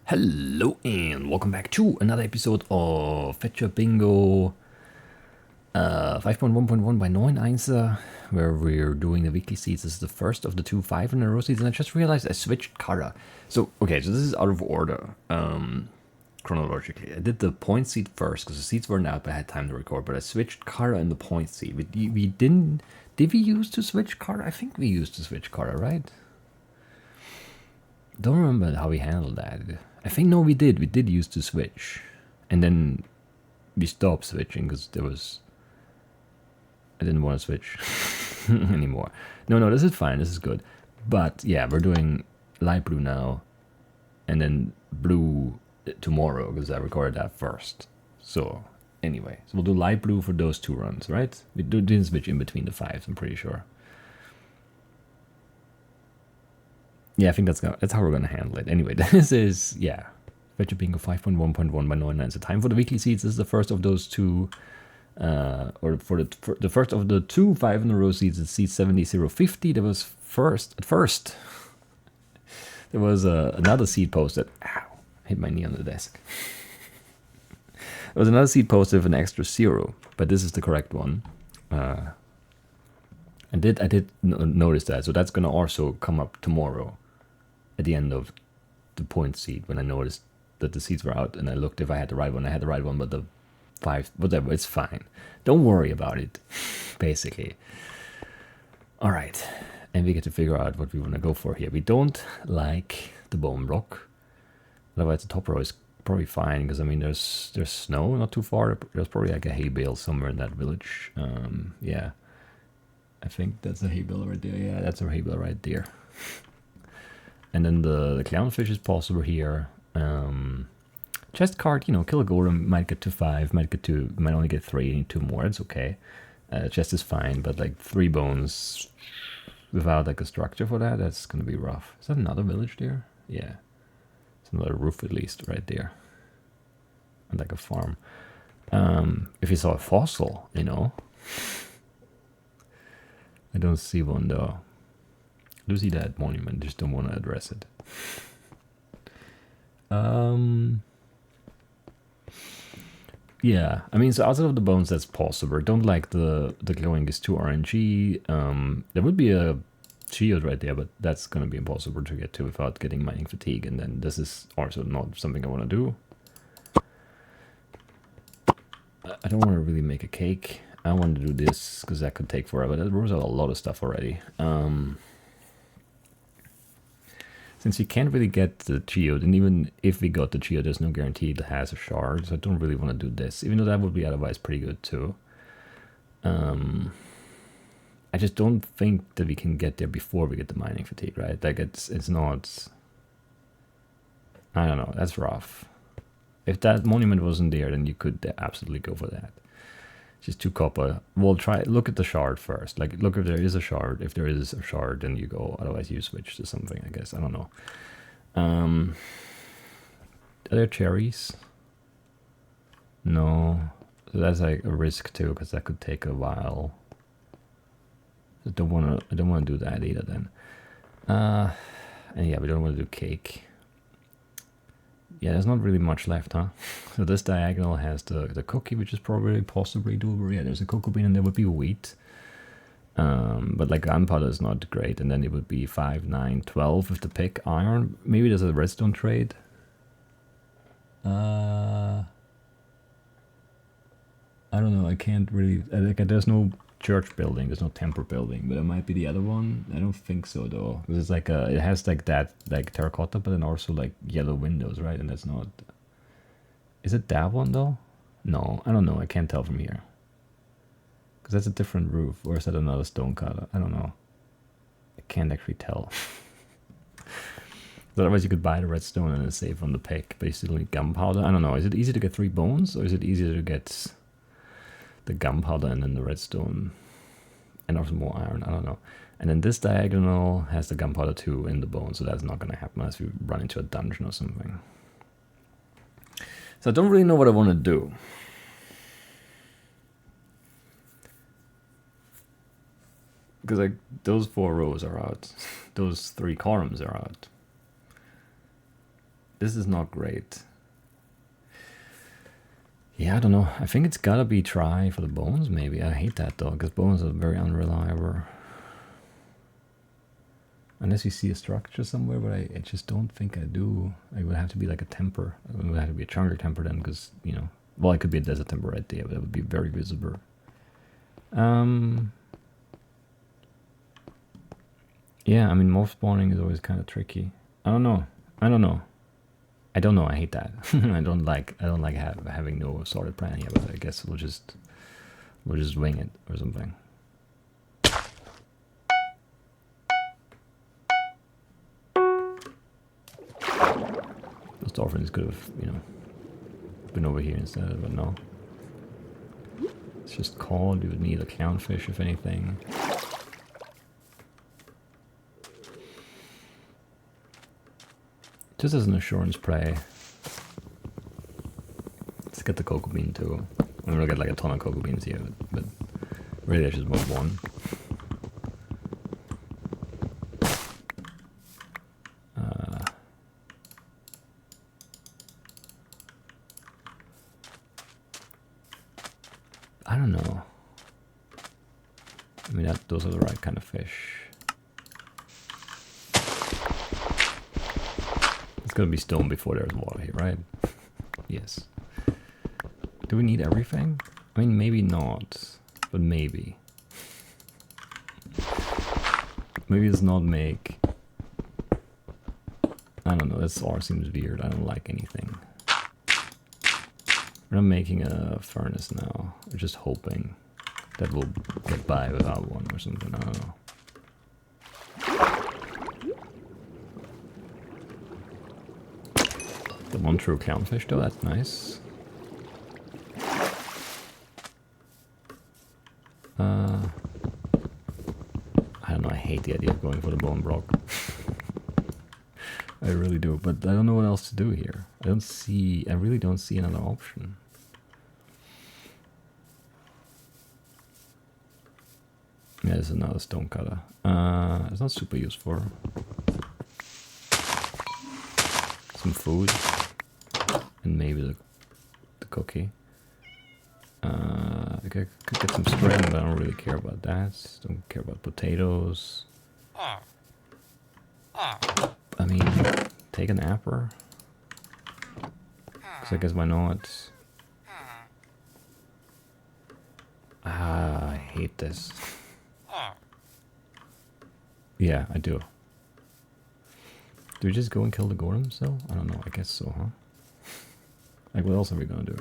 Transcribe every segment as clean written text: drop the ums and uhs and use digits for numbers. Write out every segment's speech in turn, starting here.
Hello and welcome back to another episode of Fetchr Bingo 5.1.1 by NeunEinser, where we're doing the weekly seeds. This is the first of the two 5 in a row seeds, and I just realized I switched color. So this is out of order, chronologically. I did the point seed first because the seeds weren't out, but I had time to record, but I switched color in the point seed. We didn't, did we use to switch color? I think we used to switch color, right? Don't remember how we handled that. I think no, we did. We did use to switch, and then we stopped switching because I didn't want to switch anymore. No, this is fine. This is good. But yeah, we're doing light blue now, and then blue tomorrow because I recorded that first. So anyway, so we'll do light blue for those two runs, right? We didn't switch in between the 5s. I'm pretty sure. Yeah, I think that's how we're gonna handle it. Anyway, this is Fetchr Bingo 5.1.1 by NeunEinser. Time for the weekly seeds. This is the first of those two, or for the first of the two 5 in a row seeds. It's seed 70-050. There was at first there was another seed posted. Ow! Hit my knee on the desk. There was another seed posted with an extra 0, but this is the correct one. I did notice that, so that's gonna also come up tomorrow at the end of the point seed when I noticed that the seeds were out and I looked if I had the right one. I had the right one, but the 5, whatever, it's fine. Don't worry about it, basically. All right, and we get to figure out what we want to go for here. We don't like the bone block. Otherwise, the top row is probably fine because I mean there's snow not too far. There's probably like a hay bale somewhere in that village. Yeah, I think that's a hay bale right there. Yeah, that's a hay bale right there. And then the clownfish is possible here. Chest card, kill a golem, might get to 5, might only get 3, need 2 more, it's okay. Chest is fine, but like 3 bones without like a structure for that's gonna be rough. Is that another village there? Yeah. It's another roof at least right there. And like a farm. If you saw a fossil, I don't see one though. I do see that monument, just don't want to address it. Yeah, I mean, so outside of the bones, that's possible. Don't like the glowing is too RNG. There would be a shield right there, but that's gonna be impossible to get to without getting mining fatigue. And then this is also not something I want to do. I don't want to really make a cake. I want to do this because that could take forever. That rules out a lot of stuff already. Since you can't really get the geode, and even if we got the geode, there's no guarantee it has a shard, so I don't really want to do this, even though that would be otherwise pretty good too. I just don't think that we can get there before we get the mining fatigue, right? Like it's not. I don't know. That's rough. If that monument wasn't there, then you could absolutely go for that. Just 2 copper. We'll look at the shard first. Like, look if there is a shard. If there is a shard, then you go. Otherwise, you switch to something, I guess. I don't know. Are there cherries? No. So that's like a risk, too, because that could take a while. I don't want to do that either, then. And yeah, we don't want to do cake. Yeah, there's not really much left, huh? So this diagonal has the cookie, which is possibly doable. Yeah, there's a cocoa bean and there would be wheat. But like gunpowder is not great. And then it would be 5, 9, 12 with the pick. Iron. Maybe there's a redstone trade. I don't know. I can't really. There's no church building. There's no temple building. But it might be the other one. I don't think so though. Because it's like it has like that terracotta, but then also like yellow windows, right? And that's not. Is it that one though? No, I don't know. I can't tell from here. Because that's a different roof. Or is that another stone cutter? I don't know. I can't actually tell. Otherwise, you could buy the redstone and save on the pick, but you still need gunpowder. I don't know. Is it easy to get 3 bones, or is it easier to get the gunpowder and then the redstone and also more iron? I don't know. And then this diagonal has the gunpowder 2 in the bone, so that's not going to happen unless we run into a dungeon or something. So I don't really know what I want to do. Because like those 4 rows are out. Those 3 columns are out. This is not great. Yeah, I don't know. I think it's gotta be try for the bones, maybe. I hate that though, because bones are very unreliable. Unless you see a structure somewhere, but I just don't think I do. It would have to be like a temper. It would have to be a jungle temper then, because, you know, well, it could be a desert temper right there, but it would be very visible. Yeah, I mean, morph spawning is always kind of tricky. I don't know. I hate that. I don't like having no solid plan here, but I guess we'll just wing it or something. Those dolphins could have, you know, been over here instead, but no. It's just cold. You would need a clownfish, if anything. Just as an assurance play. Let's get the cocoa bean too. I'm gonna get like a ton of cocoa beans here, but really I just want one. I don't know. I mean, those are the right kind of fish. It's gonna be stone before there's water here, right? Yes. Do we need everything? I mean, maybe not, but maybe. Maybe it's not make. I don't know, this R seems weird. I don't like anything. We're not making a furnace now. We're just hoping that we'll get by without one or something. I don't know. The one true clownfish though, that's nice. I don't know, I hate the idea of going for the bone block. I really do, but I don't know what else to do here. I really don't see another option. Yeah, there's another stone cutter. It's not super useful. Some food. And maybe the cookie. I could get some string, but I don't really care about that. Don't care about potatoes. I mean, take an apple. So I guess why not? I hate this. Yeah, I do. Do we just go and kill the golem still? I don't know, I guess so, huh? Like, what else are we gonna do?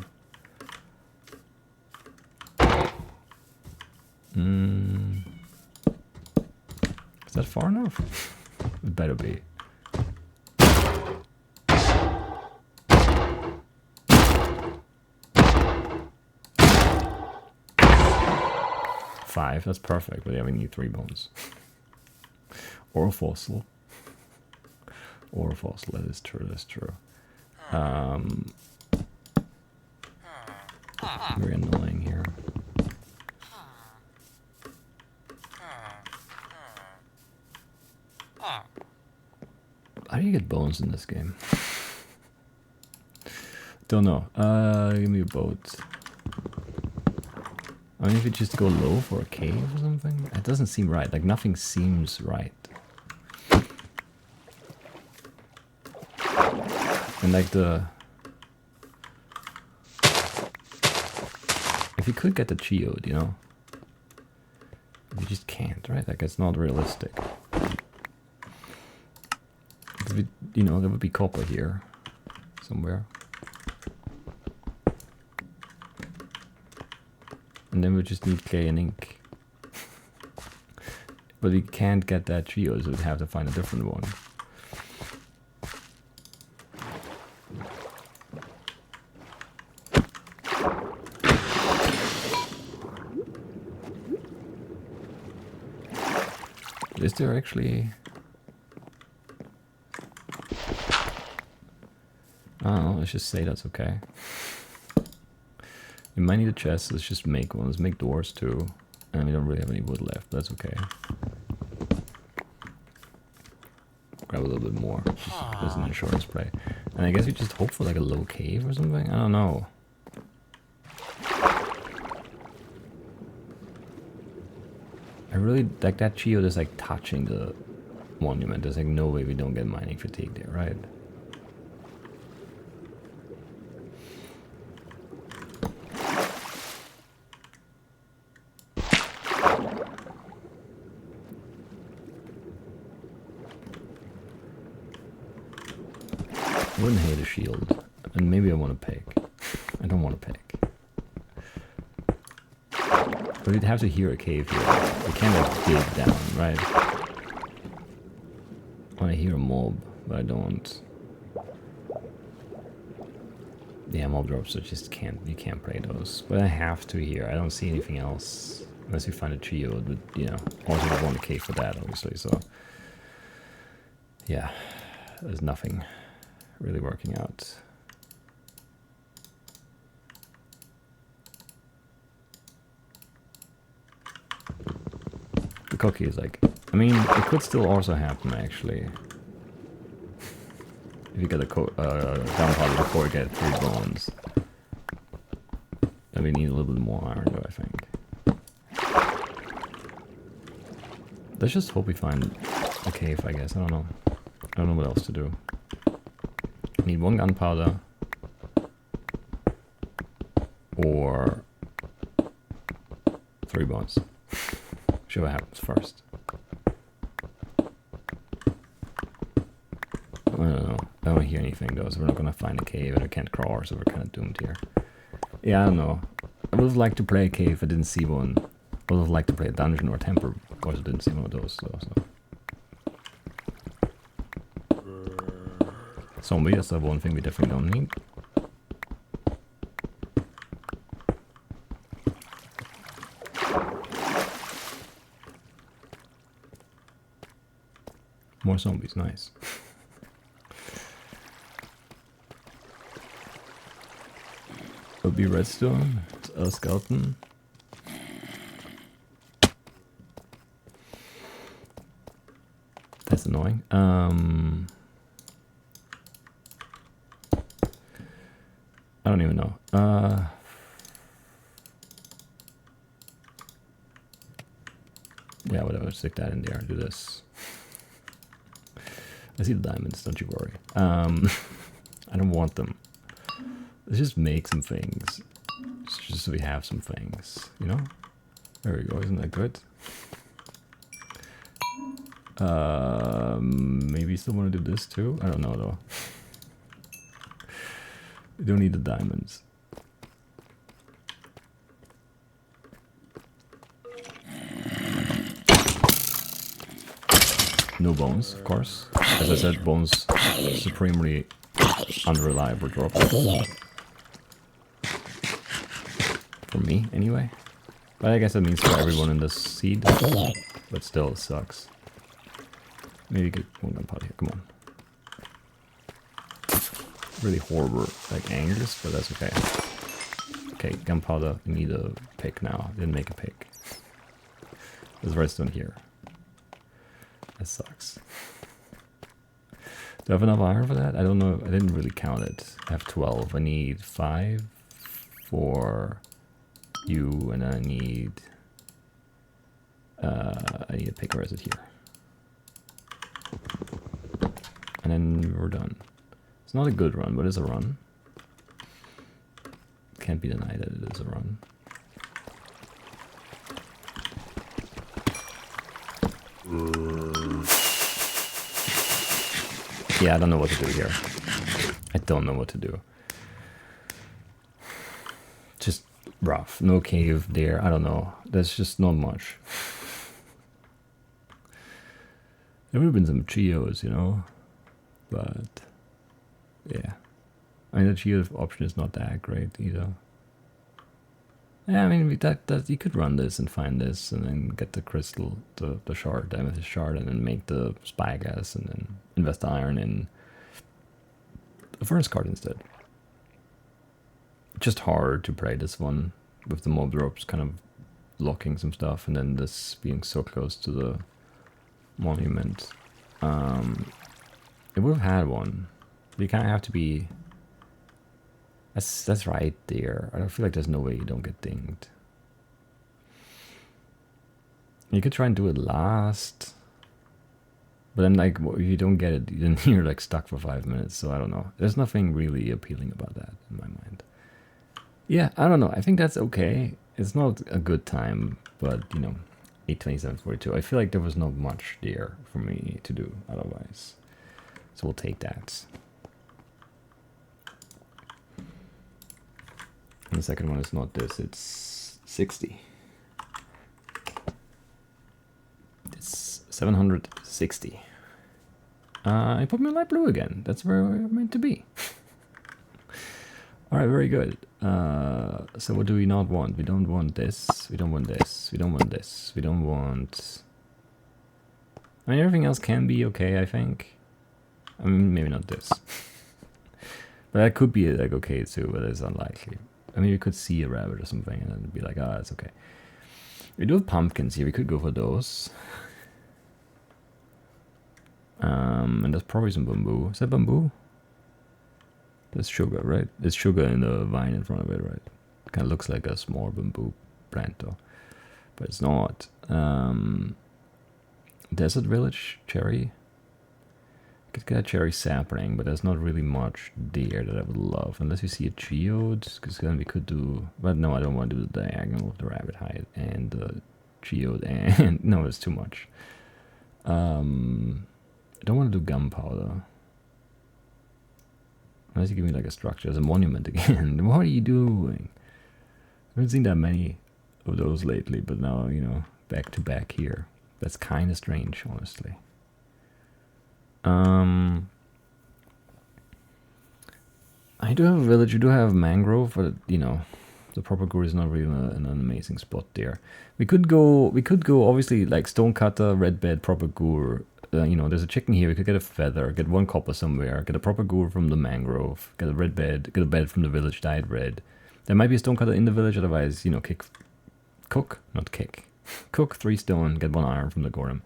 Is that far enough? It better be. Five, that's perfect, but yeah, we need 3 bones. Or a fossil. Or a fossil, that is true, that's true. Very annoying here. How do you get bones in this game? Don't know. Give me a boat. I mean, if you just go low for a cave or something? It doesn't seem right. Like, nothing seems right. And like if you could get the geode, you know? You just can't, right? Like, it's not realistic. You know, there would be copper here somewhere. And then we just need clay and ink. But we can't get that geode, so we have to find a different one. Is there actually... Oh, let's just say that's okay. We might need a chest, let's just make one. Let's make doors too. And we don't really have any wood left, but that's okay. Grab a little bit more. There's an insurance spray. And I guess we just hope for like a low cave or something? I don't know. I really like that geode is like touching the monument. There's like no way we don't get mining fatigue there, right? I wouldn't hate a shield. And maybe I want to pick. I don't want to pick. But we'd have to hear a cave here. We can't like dig down, right? I want to hear a mob, but I don't. Yeah, mob drops, so just can't, you can't play those. But I have to here. I don't see anything else. Unless we find a geode, but you know, also we want a cave for that, obviously, so. Yeah, there's nothing really working out. The cookie is like, I mean, it could still also happen actually. If you get a gunpowder before you get 3 bones. Then we need a little bit more iron though, I think. Let's just hope we find a cave, I guess. I don't know. I don't know what else to do. I need 1 gunpowder. Or 3 bones. See what happens first. I don't know. I don't hear anything though, so we're not gonna find a cave and we can't crawl, so we're kind of doomed here. Yeah, I don't know. I would have liked to play a cave if I didn't see one. I would have liked to play a dungeon or a temple. Of course I didn't see one of those though, so. Zombie, that's the one thing we definitely don't need. More zombies, nice. Would be redstone, a skeleton. That's annoying. I don't even know. Yeah, whatever, stick that in there, do this. I see the diamonds, don't you worry. I don't want them. Let's just make some things. Just so we have some things, you know? There we go, isn't that good? Maybe still want to do this too? I don't know though. We don't need the diamonds. No bones, of course. As I said, bones supremely unreliable drop. For me, anyway. But I guess that means for everyone in this seed. But still, it sucks. Maybe get 1 gunpowder here, come on. Really horrible, like, angles, but that's okay. Okay, gunpowder, we need a pick now. Didn't make a pick. There's redstone here. That sucks. Do I have enough iron for that? I don't know. I didn't really count it. I have 12. I need 5 for you, and I need a pick reset here. And then we're done. It's not a good run, but it's a run. Can't be denied that it is a run. Yeah, I don't know what to do here. I don't know what to do. Just rough. No cave there. I don't know. There's just not much. There would have been some geodes, you know? But, yeah. I mean, the geode option is not that great either. Yeah, I mean, that you could run this and find this and then get the crystal, the shard, the amethyst shard, and then make the spy gas and then invest the iron in the furnace card instead. Just hard to play this one with the mob drops kind of blocking some stuff and then this being so close to the monument. It would have had one. you kind of have to be... That's right there. I don't feel like there's no way you don't get dinged. You could try and do it last. But then, like, if you don't get it, then you're, like, stuck for 5 minutes. So I don't know. There's nothing really appealing about that in my mind. Yeah, I don't know. I think that's okay. It's not a good time, but, you know, 8:27:42. I feel like there was not much there for me to do otherwise. So we'll take that. And the second one is not this, it's 60. It's 760. I put me in light blue again. That's where we're meant to be. Alright, very good. So what do we not want? We don't want this. We don't want this. We don't want this. We don't want... I mean, everything else can be okay, I think. I mean, maybe not this. But that could be, like, okay too, but it's unlikely. I mean, you could see a rabbit or something and then be like, ah, it's okay. We do have pumpkins here. We could go for those. And there's probably some bamboo. Is that bamboo? That's sugar, right? There's sugar in the vine in front of it, right? Kind of looks like a small bamboo plant, though. But it's not. Desert Village cherry. Could get a cherry sapling, but there's not really much there that I would love. Unless you see a geode, because then we could do... But no, I don't want to do the diagonal of the rabbit hide and the geode and... No, it's too much. I don't want to do gunpowder. Unless you give me like a structure as a monument again. What are you doing? I haven't seen that many of those lately, but now, you know, back to back here. That's kind of strange, honestly. I do have a village, you do have mangrove, but, you know, the propagator is not really an amazing spot there. We could go, obviously, like stonecutter, red bed, propagator. You know, there's a chicken here. We could get a feather, get 1 copper somewhere, get a propagator from the mangrove, get a red bed, get a bed from the village dyed red. There might be a stonecutter in the village, otherwise, you know, cook 3 stone, get 1 iron from the golem.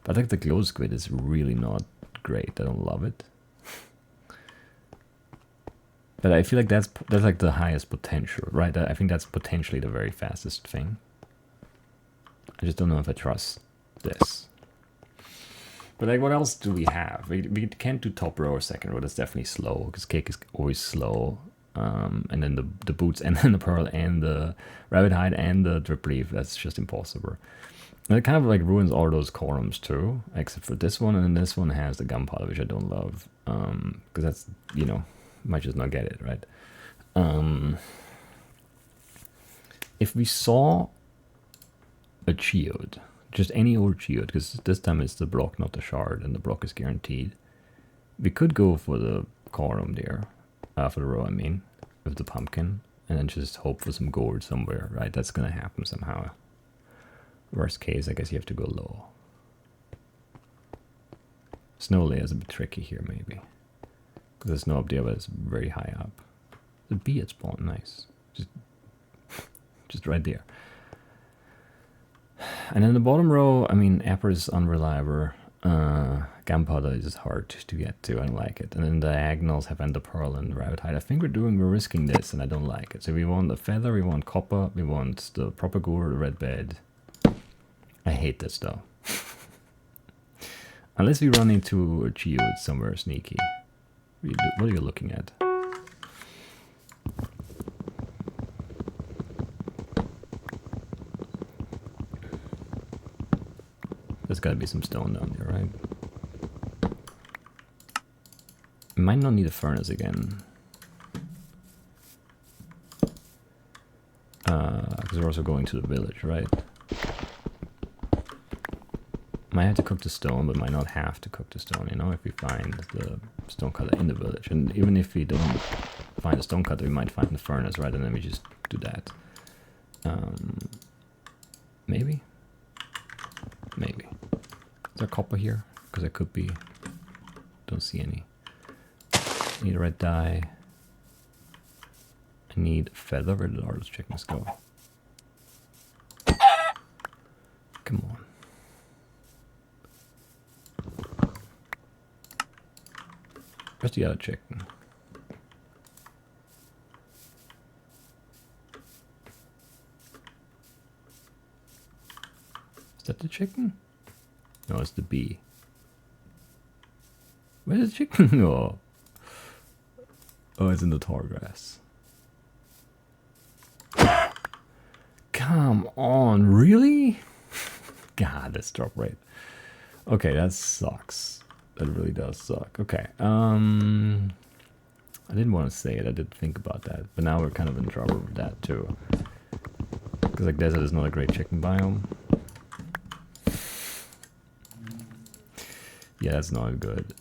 But I think the glow squid is really not great. I don't love it. But I feel like that's like the highest potential, right? I think that's potentially the very fastest thing. I just don't know if I trust this. But like, what else do we have? We can't do top row or second row. That's definitely slow, because cake is always slow. And then the boots, and then the pearl, and the rabbit hide, and the drip leaf. That's just impossible. And it kind of like ruins all those columns too, except for this one. And then this one has the gunpowder, which I don't love, because that's, you know, might just not get it right. If we saw a geode, just any old geode, because this time it's the block, not the shard, and the block is guaranteed. We could go for the column there, for the row, I mean, with the pumpkin, and then just hope for some gold somewhere, right? That's gonna happen somehow. Worst case, I guess you have to go low. Snow layer is a bit tricky here, maybe, because there's snow up there, but it's very high up. The bee had spawned, nice, just right there. And then the bottom row, I mean, Apple is unreliable. Gunpowder is hard to get to. I don't like it. And then the diagonals have ender pearl and rabbit hide. I think we're risking this, and I don't like it. So we want the feather, we want copper, we want the propagator, the red bed. I hate this though. Unless we run into a geode somewhere sneaky. What are you looking at? There's gotta be some stone down there, right? Might not need a furnace again. Because we're also going to the village, right? Might have to cook the stone, but might not have to cook the stone, you know, if we find the stone cutter in the village. And even if we don't find the stone cutter, we might find the furnace, right? And then we just do that. Maybe? Maybe. Is there copper here? Because there could be. Don't see any. I need a red dye. I need feather. Where did all those chickens go? Come on. Where's the other chicken? Is that the chicken? No, it's the bee. Where's the chicken? Oh. Oh, it's in the tall grass. Come on, really? God, that's drop rate. Okay, that sucks. That really does suck. Okay, I didn't want to say it. I did think about that, but now we're kind of in trouble with that too. Because like desert is not a great chicken biome. Yeah, that's not good.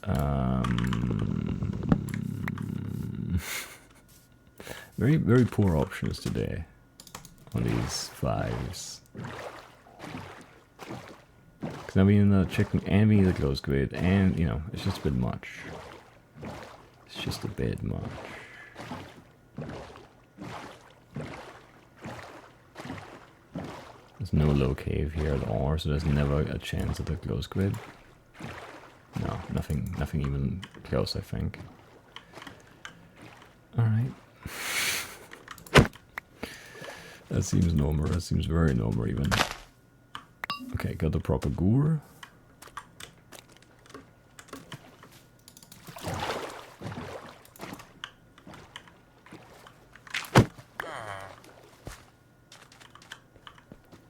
Very, very poor options today on these 5s. Because now we need another chicken and we need a close grid, and you know, it's just a bit much. It's just a bit much. There's no low cave here at all, so there's never a chance at the close grid. No, nothing even close, I think. Alright. That seems normal, that seems very normal even. Okay, got the proper gur.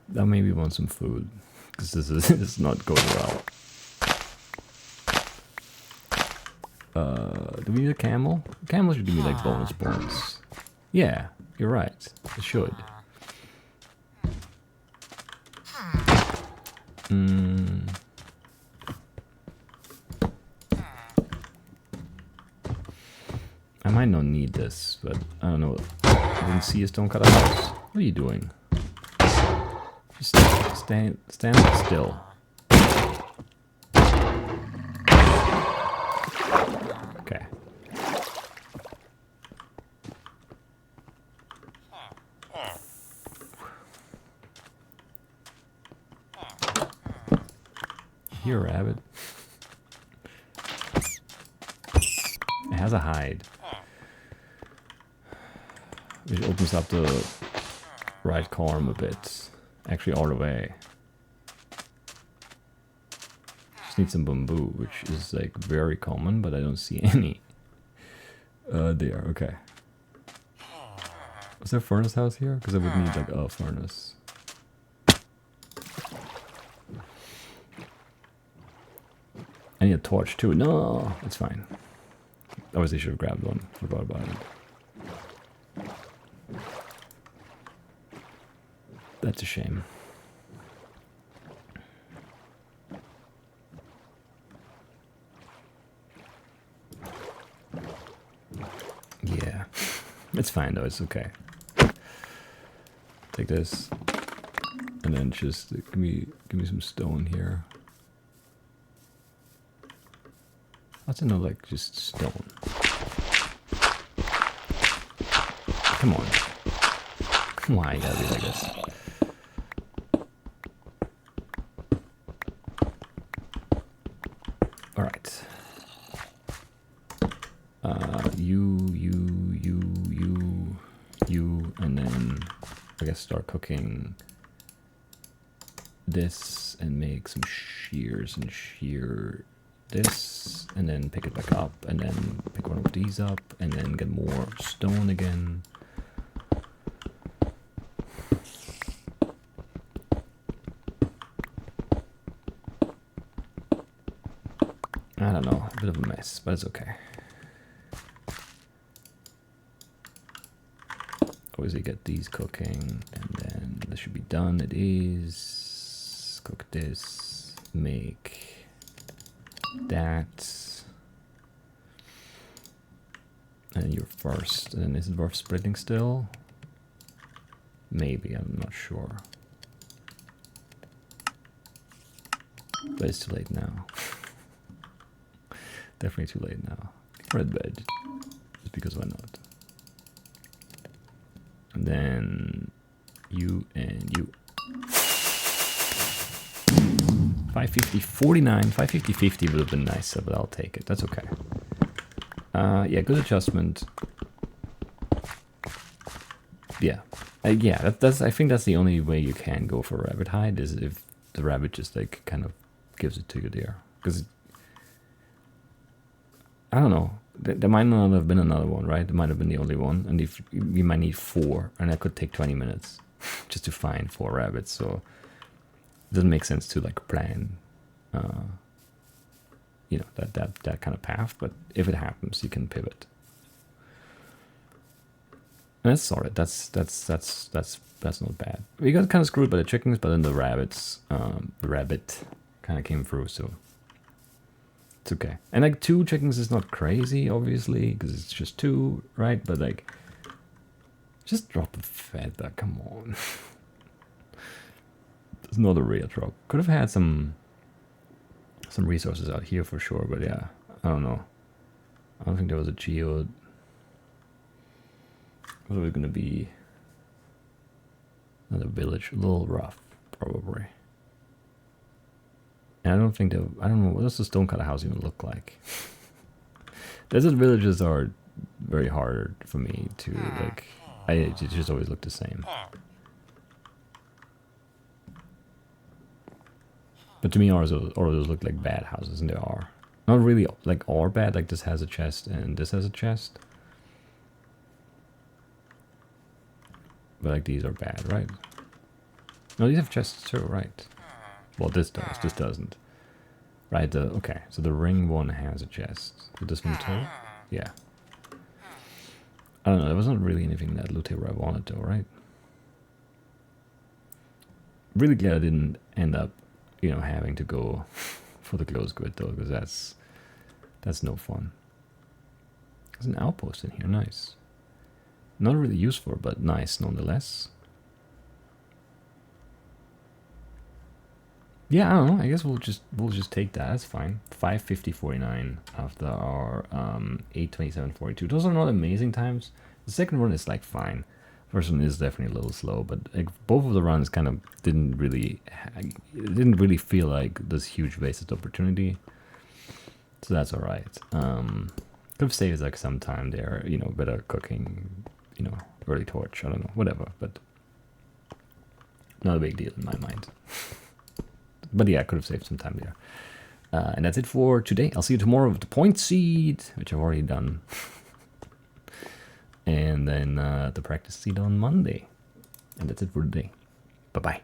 That maybe want some food, because this is not going well. Do we need a camel? Camel should give me like bonus points. Yeah, you're right. It should. I might not need this, but I don't know. I didn't see a stone cutter house. What are you doing? Just stand still. Okay. Here, rabbit. It has a hide. Which opens up the right column a bit. Actually, all the way. Just need some bamboo, which is like very common, but I don't see any. There, okay. Is there a furnace house here? Because I would need like a furnace. I need a torch too. No, it's fine. Obviously, should have grabbed one. Forgot about it. That's a shame. Yeah, it's fine though. It's okay. Take this, and then just give me some stone here. That's enough, like just stone. Come on. Why you gotta be like this? All right. You, and then I guess start cooking this and make some shears and shear this, and then pick it back up, and then pick one of these up, and then get more stone again. I don't know, a bit of a mess, but it's okay. Obviously get these cooking, and then this should be done. It is. Cook this, make that, and you're first. And is it worth splitting still? Maybe, I'm not sure. But it's too late now. Definitely too late now. Red bed, just because why not? And then you and you. 550, 49, 550, 50 would have been nicer, but I'll take it. That's okay. Yeah, good adjustment. Yeah, yeah. That's. I think that's the only way you can go for rabbit hide is if the rabbit just like kind of gives it to you there. Because I don't know. There might not have been another one, right? There might have been the only one, and if you might need 4, and that could take 20 minutes just to find 4 rabbits. So it doesn't make sense to like plan, you know, that kind of path. But if it happens, you can pivot. And that's solid. That's not bad. We got kind of screwed by the chickens, but then the rabbits, the rabbit kind of came through, so it's okay. And like 2 chickens is not crazy, obviously, because it's just 2, right? But like, just drop a feather. Come on. It's not a real drop. Could have had some resources out here for sure, but yeah, I don't know. I don't think there was a geode. What are we gonna be? Another village, a little rough, probably. And I don't think that. I don't know, what does the stone-cut house even look like? Desert villages are very hard for me to like. It just always look the same. But to me, all of those look like bad houses, and they are. Not really like all bad. Like this has a chest and this has a chest. But like these are bad, right? No, these have chests too, right? Well, this does. This doesn't. Right, okay. So the ring one has a chest. Did this one too? Yeah. I don't know. There wasn't really anything in that loot table I wanted to, right? Really glad I didn't end up, you know, having to go for the close grid though, because that's no fun. There's an outpost in here. Nice. Not really useful, but nice nonetheless. Yeah, I don't know. I guess we'll just take that. That's fine. 5:50:49 after our 8:27:42. Those are not amazing times. The second run is like fine. First one is definitely a little slow, but like both of the runs kind of didn't really feel like this huge wasted opportunity. So that's all right. Could have saved like some time there. You know, better cooking. You know, early torch. I don't know, whatever. But not a big deal in my mind. But yeah, I could have saved some time there. And that's it for today. I'll see you tomorrow with the point seed, which I've already done. And then the practice seed on Monday. And that's it for today. Bye-bye.